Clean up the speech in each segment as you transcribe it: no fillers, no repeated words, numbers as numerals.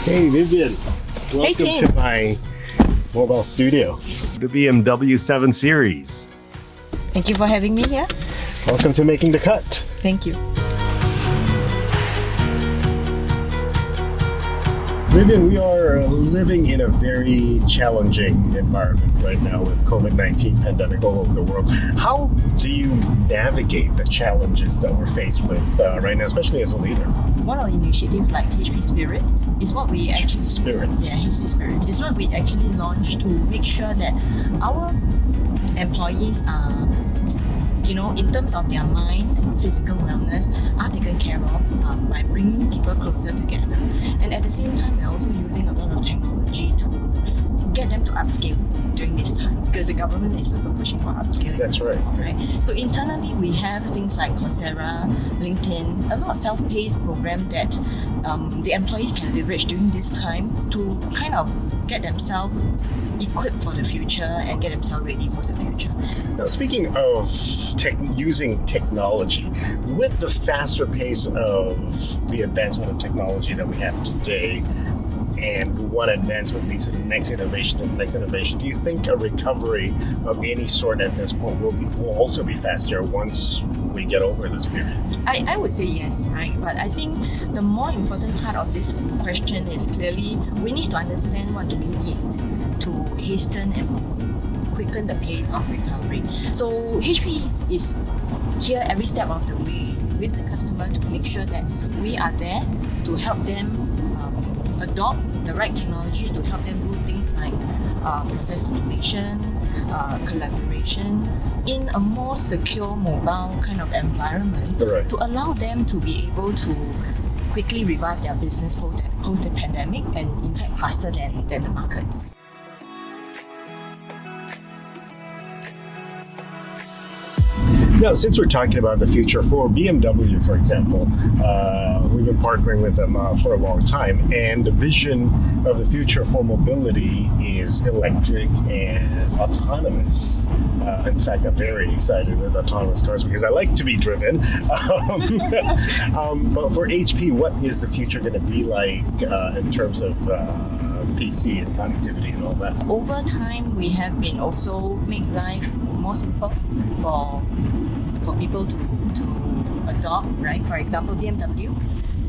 Hey Vivian, welcome Tim. to my mobile studio, the BMW 7 Series. Thank you for having me here. Welcome to Making the Cut. Thank you. Vivian, we are living in a very challenging environment right now with COVID-19 pandemic all over the world. How do you navigate the challenges that we're faced with right now, especially as a leader? One of the initiatives like HP Spirit is what we actually... Spirit. Yeah, HP Spirit is what we actually launched to make sure that our employees are, in terms of their mind, physical wellness, are taken care of by bringing people closer together. And at the same time, we're also using a lot of technology to get them to upskill during this time, because the government is also pushing for upskilling. That's right. So internally, we have things like Coursera, LinkedIn, a lot of self-paced program that the employees can leverage during this time to kind of get themselves equipped for the future and get themselves ready for the future. Now, speaking of using technology, with the faster pace of the advancement of technology that we have today, and one advancement leads to the next innovation and the next innovation, do you think a recovery of any sort at this point will also be faster once we get over this period? I would say yes, right? But I think the more important part of this question is clearly we need to understand what do we need to hasten and quicken the pace of recovery. So HP is here every step of the way with the customer to make sure that we are there to help them adopt the right technology to help them do things like process automation, collaboration in a more secure mobile kind of environment, Right. to allow them to be able to quickly revive their business post the pandemic, and in fact faster than the market. Now, since we're talking about the future for BMW, for example, we've been partnering with them for a long time, and the vision of the future for mobility is electric and autonomous. In fact, I'm very excited with autonomous cars because I like to be driven. But for HP, what is the future going to be like in terms of PC and connectivity and all that? Over time, we have been also make life more simple for people to adopt, right? For example, BMW,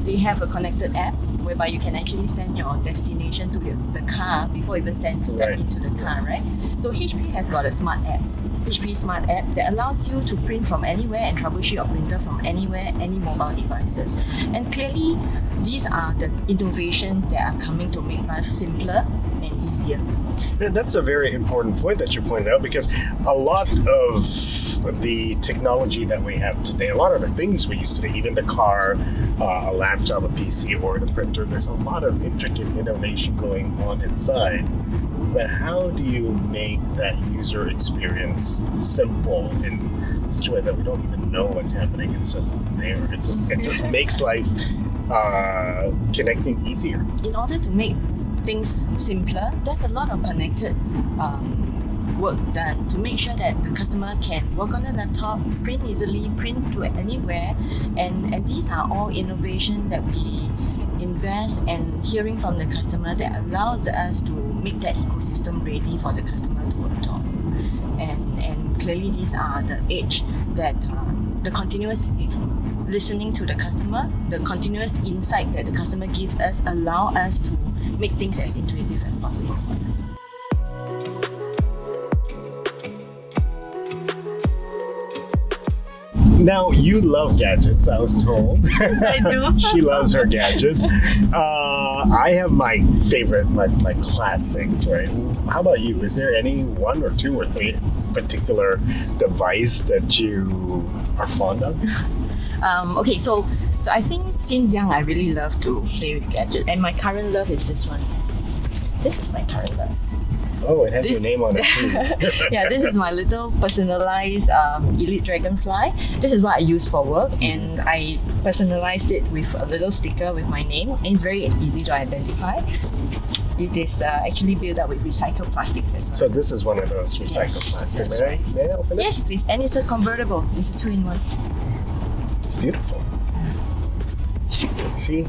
they have a connected app whereby you can actually send your destination to the car before you even step Right. into the car, right? So HP has got a smart app, HP Smart App, that allows you to print from anywhere and troubleshoot your printer from anywhere, any mobile devices. And clearly, these are the innovations that are coming to make life simpler and easier. Yeah, that's a very important point that you pointed out, because a lot of the technology that we have today, a lot of the things we use today, even the car, a laptop, a PC, or the printer, there's a lot of intricate innovation going on inside. But how do you make that user experience simple in such a way that we don't even know what's happening? It's just there. It just makes life connecting easier. In order to make things simpler, there's a lot of connected work done to make sure that the customer can work on the laptop, print easily, print to anywhere, and these are all innovation that we invest and hearing from the customer that allows us to make that ecosystem ready for the customer to adopt. And clearly these are the edge that the continuous listening to the customer, the continuous insight that the customer gives us allow us to make things as intuitive as possible for them. Now, you love gadgets, I was told. Yes, I do. She loves her gadgets. I have my favorite, my classics, right? How about you? Is there any one or two or three particular device that you are fond of? Okay, so I think since young I really love to play with gadgets, and my current love is this one. This is my current love. Oh, it has your name on it too. Yeah, this is my little personalized Elite Dragonfly. This is what I use for work, and I personalized it with a little sticker with my name, and it's very easy to identify. It is actually built up with recycled plastics as well. So this is one of those recycled Yes, plastics. that's May I open it? Yes, please. And it's a convertible. It's a 2-in-1. It's beautiful. See?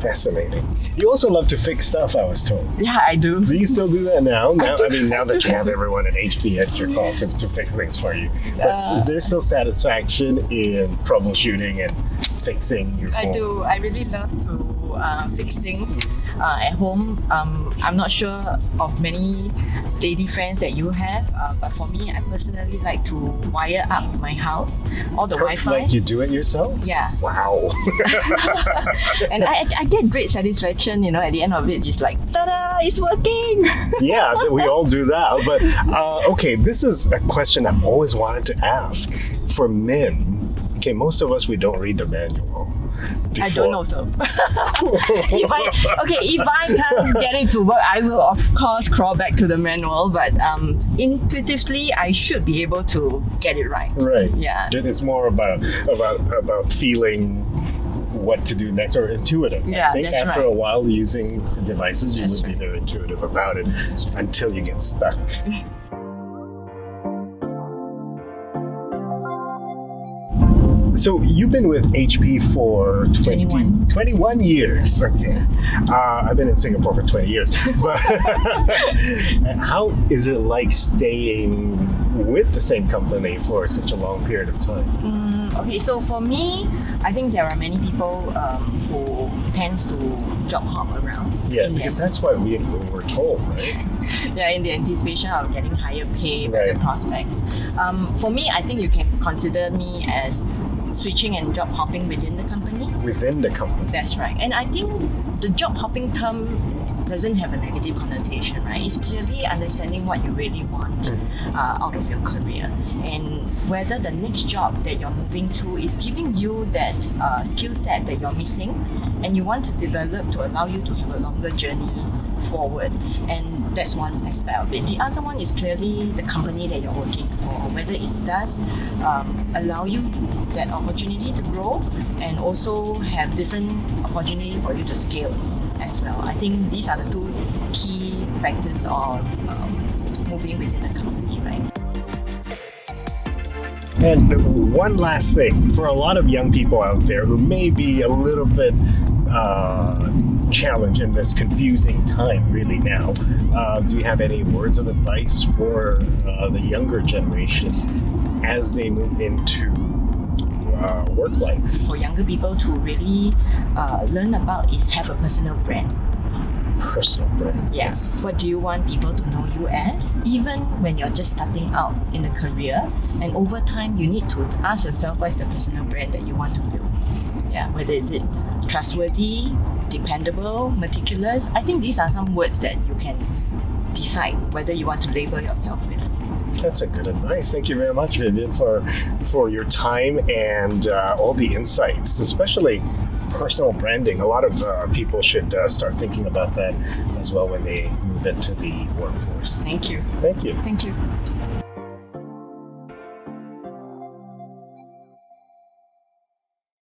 Fascinating. You also love to fix stuff, I was told. Yeah, I do. Do you still do that now? Now, do. I mean, now that you have everyone at HP at your call to fix things for you, but is there still satisfaction in troubleshooting and fixing your I home? do. I really love to fix things at home. I'm not sure of many lady friends that you have, but for me, I personally like to wire up my house, all the Wi-Fi. Like you do it yourself? Yeah, Wow. and I get great satisfaction. You know, at the end of it, it's like, ta-da! It's working. Yeah, we all do that. But okay, this is a question I've always wanted to ask. For men, okay, most of us, we don't read the manual. I don't know so. if I can't get it to work, I will of course crawl back to the manual. But intuitively, I should be able to get it right. Right. Yeah. It's more about feeling what to do next, or intuitive. Yeah, I think that's after right. a while using devices, you That's would be right. very intuitive about it until you get stuck. So you've been with HP for 21 years. Okay. I've been in Singapore for 20 years. But how is it like staying with the same company for such a long period of time? Okay, so for me, I think there are many people who tends to job hop around. Yeah, in because the- that's what we were told, right? yeah, in the anticipation of getting higher pay, better Right. prospects. For me, I think you can consider me as switching and job hopping within the company. Within the company. That's right. And I think the job hopping term doesn't have a negative connotation, right? It's clearly understanding what you really want out of your career, and whether the next job that you're moving to is giving you that skill set that you're missing, and you want to develop to allow you to have a longer journey forward. And that's one aspect of it. The other one is clearly the company that you're working for, whether it does allow you that opportunity to grow, and also have different opportunity for you to scale as well. I think these are the two key factors of moving within a company, right? And one last thing, for a lot of young people out there who may be a little bit challenged in this confusing time really now, do you have any words of advice for the younger generation as they move into work life? For younger people to really learn about is have a personal brand. Personal brand. Yes. What do you want people to know you as? Even when you're just starting out in a career, and over time, you need to ask yourself what's the personal brand that you want to build. Yeah, whether is it trustworthy, dependable, meticulous. I think these are some words that you can decide whether you want to label yourself with. That's a good advice. Thank you very much, Vivian, for your time and all the insights, especially personal branding. A lot of people should start thinking about that as well when they move into the workforce. Thank you. Thank you. Thank you.